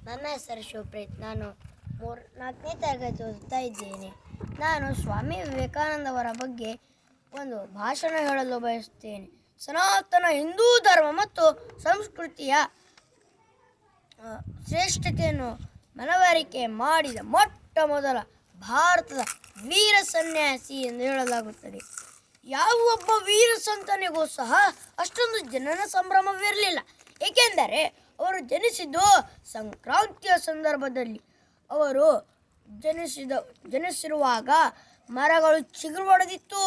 ನನ್ನ ಹೆಸರು ಶಿವಪ್ರೀತ್. ನಾನು 4ನೇ ತರಗತಿ ಓದುತ್ತಾ ಇದ್ದೇನೆ. ನಾನು ಸ್ವಾಮಿ ವಿವೇಕಾನಂದ ಅವರ ಬಗ್ಗೆ ಒಂದು ಭಾಷಣ ಹೇಳಲು ಬಯಸುತ್ತೇನೆ. ಸನಾತನ ಹಿಂದೂ ಧರ್ಮ ಮತ್ತು ಸಂಸ್ಕೃತಿಯ ಶ್ರೇಷ್ಠತೆಯನ್ನು ಮನವರಿಕೆ ಮಾಡಿದ ಮೊಟ್ಟ ಮೊದಲ ಭಾರತದ ವೀರ ಸನ್ಯಾಸಿ ಎಂದು ಹೇಳಲಾಗುತ್ತದೆ. ಯಾವ ಒಬ್ಬ ವೀರ ಸಂತನಿಗೂ ಸಹ ಅಷ್ಟೊಂದು ಜನನ ಸಂಭ್ರಮವಿರಲಿಲ್ಲ, ಏಕೆಂದರೆ ಅವರು ಜನಿಸಿದ್ದು ಸಂಕ್ರಾಂತಿಯ ಸಂದರ್ಭದಲ್ಲಿ. ಅವರು ಜನಿಸಿರುವಾಗ ಮರಗಳು ಚಿಗುರು ಹೊಡೆದಿತ್ತು,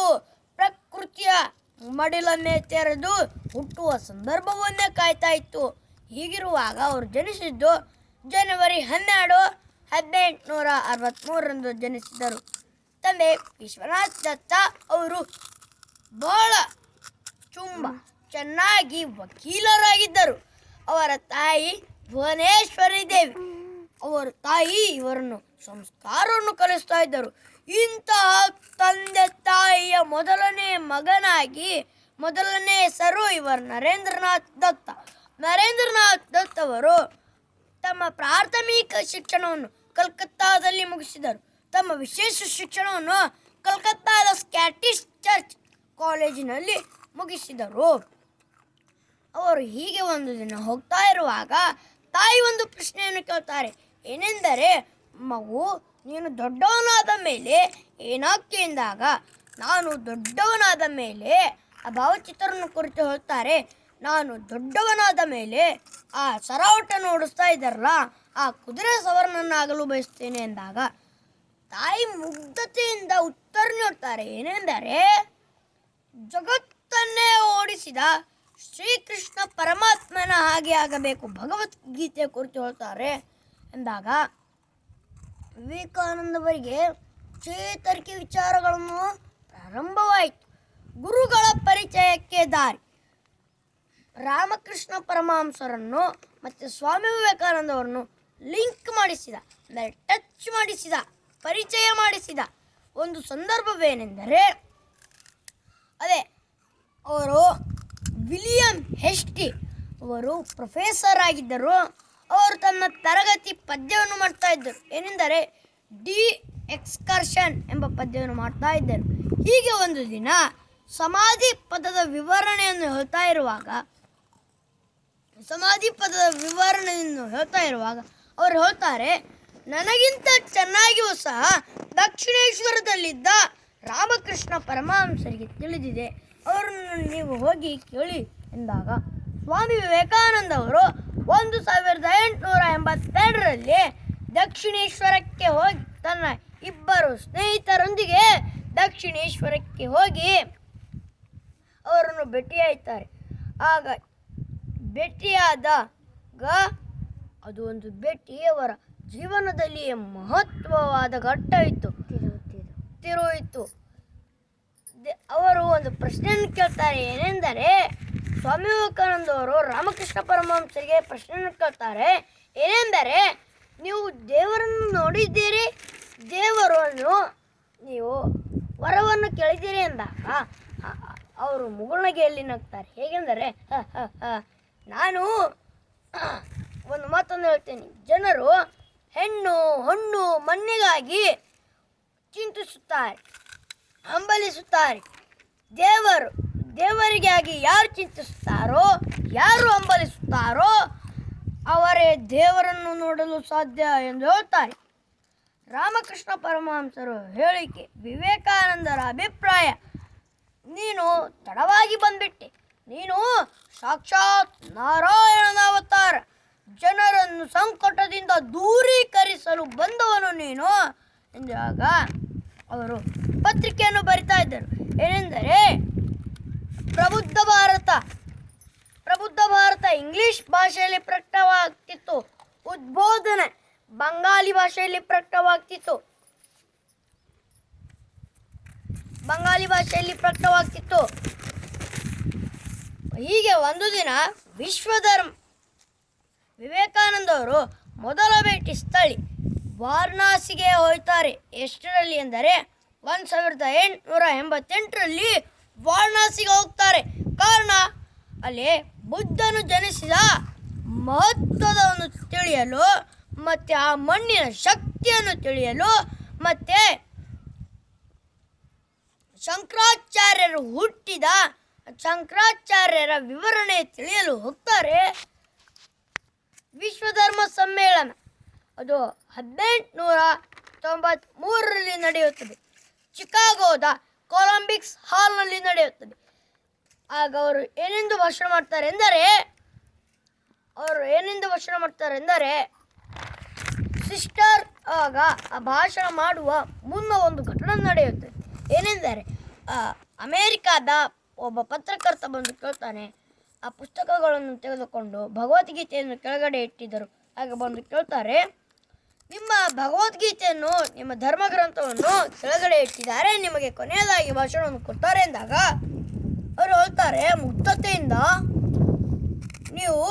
ಪ್ರಕೃತಿಯ ಮಡಿಲನ್ನೇ ತೆರೆದು ಹುಟ್ಟುವ ಸಂದರ್ಭವನ್ನೇ ಕಾಯ್ತಾ ಇತ್ತು. ಹೀಗಿರುವಾಗ ಅವರು ಜನಿಸಿದ್ದು ಜನವರಿ 12, 1863ರಂದು ಜನಿಸಿದರು. ತಂದೆ ವಿಶ್ವನಾಥ್ ದತ್ತ ಅವರು ಬಹಳ ಚೆನ್ನಾಗಿ ವಕೀಲರಾಗಿದ್ದರು. ಅವರ ತಾಯಿ ಭುವನೇಶ್ವರಿ ದೇವಿ. ಅವರ ತಾಯಿ ಇವರನ್ನು ಸಂಸ್ಕಾರವನ್ನು ಕಲಿಸ್ತಾ ಇದ್ದರು. ಇಂತಹ ತಂದೆ ತಾಯಿಯ ಮೊದಲನೇ ಮಗನಾಗಿ ಮೊದಲನೇ ಹೆಸರು ಇವರ ನರೇಂದ್ರನಾಥ್ ದತ್ತ. ನರೇಂದ್ರನಾಥ್ ದತ್ ಅವರು ತಮ್ಮ ಪ್ರಾಥಮಿಕ ಶಿಕ್ಷಣವನ್ನು ಕಲ್ಕತ್ತಾದಲ್ಲಿ ಮುಗಿಸಿದರು. ತಮ್ಮ ವಿಶೇಷ ಶಿಕ್ಷಣವನ್ನು ಕಲ್ಕತ್ತಾದ ಸ್ಕಾಟಿಷ್ ಚರ್ಚ್ ಕಾಲೇಜಿನಲ್ಲಿ ಮುಗಿಸಿದರು. ಅವರು ಹೀಗೆ ಒಂದು ದಿನ ಹೋಗ್ತಾ ಇರುವಾಗ ತಾಯಿ ಒಂದು ಪ್ರಶ್ನೆಯನ್ನು ಕೇಳ್ತಾರೆ. ಏನೆಂದರೆ, ಮಗು, ನೀನು ದೊಡ್ಡವನಾದ ಮೇಲೆ ಏನಾಗ್ತಿ ಎಂದಾಗ, ನಾನು ದೊಡ್ಡವನಾದ ಮೇಲೆ ಆ ಭಾವಚಿತ್ರವನ್ನು ಕುರಿತು ಹೇಳ್ತಾರೆ, ನಾನು ದೊಡ್ಡವನಾದ ಮೇಲೆ ಆ ಸರಾವಟನ್ನು ಓಡಿಸ್ತಾ ಇದ್ದಾರಲ್ಲ, ಆ ಕುದುರೆ ಸವಾರನನ್ನಾಗಲು ಬಯಸ್ತೇನೆ ಎಂದಾಗ ತಾಯಿ ಮುಗ್ಧತೆಯಿಂದ ಉತ್ತರ ನೀಡ್ತಾರೆ. ಏನೆಂದರೆ, ಜಗತ್ತನ್ನೇ ಓಡಿಸಿದ ಶ್ರೀಕೃಷ್ಣ ಪರಮಾತ್ಮನ ಹಾಗೆ ಆಗಬೇಕು, ಭಗವದ್ಗೀತೆ ಕುರಿತು ಹೇಳ್ತಾರೆ ಎಂದಾಗ ವಿವೇಕಾನಂದವರಿಗೆ ಚೇತರಿಕೆ ವಿಚಾರಗಳನ್ನು ಪ್ರಾರಂಭವಾಯಿತು. ಗುರುಗಳ ಪರಿಚಯಕ್ಕೆ ದಾರಿ. ರಾಮಕೃಷ್ಣ ಪರಮಹಂಸರನ್ನು ಮತ್ತು ಸ್ವಾಮಿ ವಿವೇಕಾನಂದವರನ್ನು ಲಿಂಕ್ ಮಾಡಿಸಿದ, ಅಂದರೆ ಟಚ್ ಮಾಡಿಸಿದ, ಪರಿಚಯ ಮಾಡಿಸಿದ ಒಂದು ಸಂದರ್ಭವೇನೆಂದರೆ, ಅದೇ ಅವರು ವಿಲಿಯಂ ಹೆಸ್ಟಿ ಅವರು ಪ್ರೊಫೆಸರ್ ಆಗಿದ್ದರು. ಅವರು ತನ್ನ ತರಗತಿ ಪದ್ಯವನ್ನು ಮಾಡ್ತಾ ಇದ್ದರು. ಏನೆಂದರೆ, ಡಿ ಎಕ್ಸ್ಕರ್ಷನ್ ಎಂಬ ಪದ್ಯವನ್ನು ಮಾಡ್ತಾ ಇದ್ದರು. ಹೀಗೆ ಒಂದು ದಿನ ಸಮಾಧಿ ಪದದ ವಿವರಣೆಯನ್ನು ಹೇಳ್ತಾ ಇರುವಾಗ ಅವರು ಹೇಳ್ತಾರೆ, ನನಗಿಂತ ಚೆನ್ನಾಗಿಯೂ ಸಹ ದಕ್ಷಿಣೇಶ್ವರದಲ್ಲಿದ್ದ ರಾಮಕೃಷ್ಣ ಪರಮಹಂಸರಿಗೆ ತಿಳಿದಿದೆ, ಅವರನ್ನು ನೀವು ಹೋಗಿ ಕೇಳಿ ಎಂದಾಗ ಸ್ವಾಮಿ ವಿವೇಕಾನಂದ ಅವರು 1882ರಲ್ಲಿ ದಕ್ಷಿಣೇಶ್ವರಕ್ಕೆ ಹೋಗಿ ತನ್ನ 2 ಸ್ನೇಹಿತರೊಂದಿಗೆ ದಕ್ಷಿಣೇಶ್ವರಕ್ಕೆ ಹೋಗಿ ಅವರನ್ನು ಭೇಟಿಯಾಗುತ್ತಾರೆ. ಆಗ ಭೇಟಿಯಾದಾಗ ಅದು ಒಂದು ಭೇಟಿ ಅವರ ಜೀವನದಲ್ಲಿ ಮಹತ್ವವಾದ ಘಟ್ಟವಿತ್ತು, ತಿರುಯಿತು. ಅವರು ಒಂದು ಪ್ರಶ್ನೆಯನ್ನು ಕೇಳ್ತಾರೆ. ಏನೆಂದರೆ, ಸ್ವಾಮಿ ವಿವೇಕಾನಂದ ಅವರು ರಾಮಕೃಷ್ಣ ಪರಮಹಂಸರಿಗೆ ಪ್ರಶ್ನೆಯನ್ನು ಕೇಳ್ತಾರೆ. ಏನೆಂದರೆ, ನೀವು ದೇವರನ್ನು ನೋಡಿದ್ದೀರಿ, ದೇವರನ್ನು ನೀವು ವರವನ್ನು ಕೇಳಿದ್ದೀರಿ ಎಂದಾಗ ಅವರು ಮುಗುಳ್ನಗೆಯಲ್ಲಿ ನಗ್ತಾರೆ. ಹೇಗೆಂದರೆ, ನಾನು ಒಂದು ಮಾತನ್ನು ಹೇಳ್ತೇನೆ, ಜನರು ಹೆಣ್ಣು ಹೊಣ್ಣು ಮಣ್ಣಿಗಾಗಿ ಚಿಂತಿಸುತ್ತಾರೆ, ಹಂಬಲಿಸುತ್ತಾರೆ. ದೇವರಿಗಾಗಿ ಯಾರು ಚಿಂತಿಸುತ್ತಾರೋ, ಯಾರು ಹಂಬಲಿಸುತ್ತಾರೋ ಅವರೇ ದೇವರನ್ನು ನೋಡಲು ಸಾಧ್ಯ ಎಂದು ಹೇಳ್ತಾರೆ. ರಾಮಕೃಷ್ಣ ಪರಮಹಂಸರು ಹೇಳಿಕೆ, ವಿವೇಕಾನಂದರ ಅಭಿಪ್ರಾಯ, ನೀನು ತಡವಾಗಿ ಬಂದ್ಬಿಟ್ಟೆ, ನೀನು ಸಾಕ್ಷಾತ್ ನಾರಾಯಣನ ಅವತಾರ, ಜನರನ್ನು ಸಂಕಟದಿಂದ ದೂರೀಕರಿಸಲು ಬಂದವನು ನೀನು ಎಂದಾಗ ಅವರು ಪತ್ರಿಕೆಯನ್ನು ಬರಿತಾ ಇದ್ದರು. ಏನೆಂದರೆ, ಪ್ರಬುದ್ಧ ಭಾರತ ಇಂಗ್ಲಿಷ್ ಭಾಷೆಯಲ್ಲಿ ಪ್ರಕಟವಾಗ್ತಿತ್ತು, ಉದ್ಬೋಧನೆ ಬಂಗಾಲಿ ಭಾಷೆಯಲ್ಲಿ ಪ್ರಕಟವಾಗ್ತಿತ್ತು. ಹೀಗೆ ಒಂದು ದಿನ ವಿಶ್ವಧರ್ಮ ವಿವೇಕಾನಂದ ಅವರು ಮೊದಲ ಭೇಟಿ ಸ್ಥಳಿ ವಾರಣಾಸಿಗೆ ಹೋಗ್ತಾರೆ. ಎಷ್ಟರಲ್ಲಿ ಎಂದರೆ 1888ರಲ್ಲಿ ವಾರಣಾಸಿಗೆ ಹೋಗ್ತಾರೆ. ಕಾರಣ, ಅಲ್ಲಿ ಬುದ್ಧನು ಜನಿಸಿದ ಮಹತ್ವವನ್ನು ತಿಳಿಯಲು ಮತ್ತು ಆ ಮಣ್ಣಿನ ಶಕ್ತಿಯನ್ನು ತಿಳಿಯಲು ಮತ್ತು ಶಂಕರಾಚಾರ್ಯರು ಹುಟ್ಟಿದ ಶಂಕರಾಚಾರ್ಯರ ವಿವರಣೆ ತಿಳಿಯಲು ಹೋಗ್ತಾರೆ. ವಿಶ್ವಧರ್ಮ ಸಮ್ಮೇಳನ ಅದು 1893ರಲ್ಲಿ ನಡೆಯುತ್ತದೆ. ಚಿಕಾಗೋದ ಕೊಲಂಬಿಕ್ಸ್ ಹಾಲ್ನಲ್ಲಿ ನಡೆಯುತ್ತದೆ. ಆಗ ಅವರು ಏನೆಂದು ಭಾಷಣ ಮಾಡ್ತಾರೆ ಎಂದರೆ ಸಿಸ್ಟರ್ ಆಗ ಆ ಭಾಷಣ ಮಾಡುವ ಮುನ್ನ ಒಂದು ಘಟನೆ ನಡೆಯುತ್ತದೆ. ಏನೆಂದರೆ ಅಮೇರಿಕಾದ ಒಬ್ಬ ಪತ್ರಕರ್ತ ಬಂದು ಕೇಳ್ತಾನೆ. ಆ ಪುಸ್ತಕಗಳನ್ನು ತೆಗೆದುಕೊಂಡು ಭಗವದ್ಗೀತೆಯನ್ನು ಕೆಳಗಡೆ ಇಟ್ಟಿದ್ದರು. ಆಗ ಬಂದು ಕೇಳ್ತಾರೆ, ನಿಮ್ಮ ಭಗವದ್ಗೀತೆಯನ್ನು, ನಿಮ್ಮ ಧರ್ಮಗ್ರಂಥವನ್ನು ಕೆಳಗಡೆ ಇಟ್ಟಿದ್ದಾರೆ, ನಿಮಗೆ ಕೊನೆಯದಾಗಿ ಭಾಷಣವನ್ನು ಕೊಡ್ತಾರೆ ಎಂದಾಗ ಅವರು ಹೇಳ್ತಾರೆ ಮುಗ್ಧತೆಯಿಂದ, ನೀವು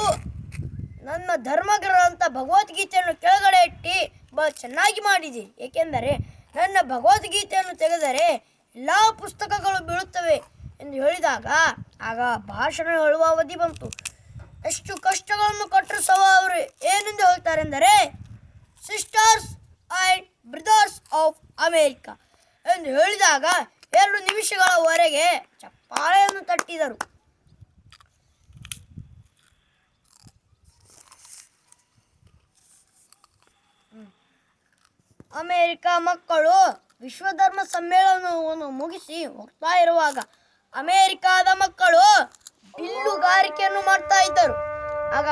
ನನ್ನ ಧರ್ಮಗ್ರಂಥ ಭಗವದ್ಗೀತೆಯನ್ನು ಕೆಳಗಡೆ ಇಟ್ಟು ಭಾಳ ಚೆನ್ನಾಗಿ ಮಾಡಿದ್ದೀರಿ. ಏಕೆಂದರೆ ನನ್ನ ಭಗವದ್ಗೀತೆಯನ್ನು ತೆಗೆದರೆ ಎಲ್ಲ ಪುಸ್ತಕಗಳು ಬೀಳುತ್ತವೆ ಎಂದು ಹೇಳಿದಾಗ ಆಗ ಭಾಷಣ ಹೇಳುವ ಅವಧಿ ಬಂತು. ಎಷ್ಟು ಕಷ್ಟಗಳನ್ನು ಕೊಟ್ಟರು ಸಹ ಅವರು ಏನೆಂದು ಹೇಳ್ತಾರೆ ಎಂದರೆ sisters and brothers of America ಎಂದು ಹೇಳಿದಾಗ 2 ನಿಮಿಷಗಳವರೆಗೆ ಚಪ್ಪಾಳೆಯನ್ನು ತಟ್ಟಿದರು. ಅಮೇರಿಕಾ ಮಕ್ಕಳು ವಿಶ್ವಧರ್ಮ ಸಮ್ಮೇಳನವನ್ನು ಮುಗಿಸಿ ಹೋಗ್ತಾ ಇರುವಾಗ ಅಮೇರಿಕಾದ ಮಕ್ಕಳು ಬಿಲ್ಲುಗಾರಿಕೆಯನ್ನು ಮಾಡ್ತಾ ಇದ್ದರು. ಆಗ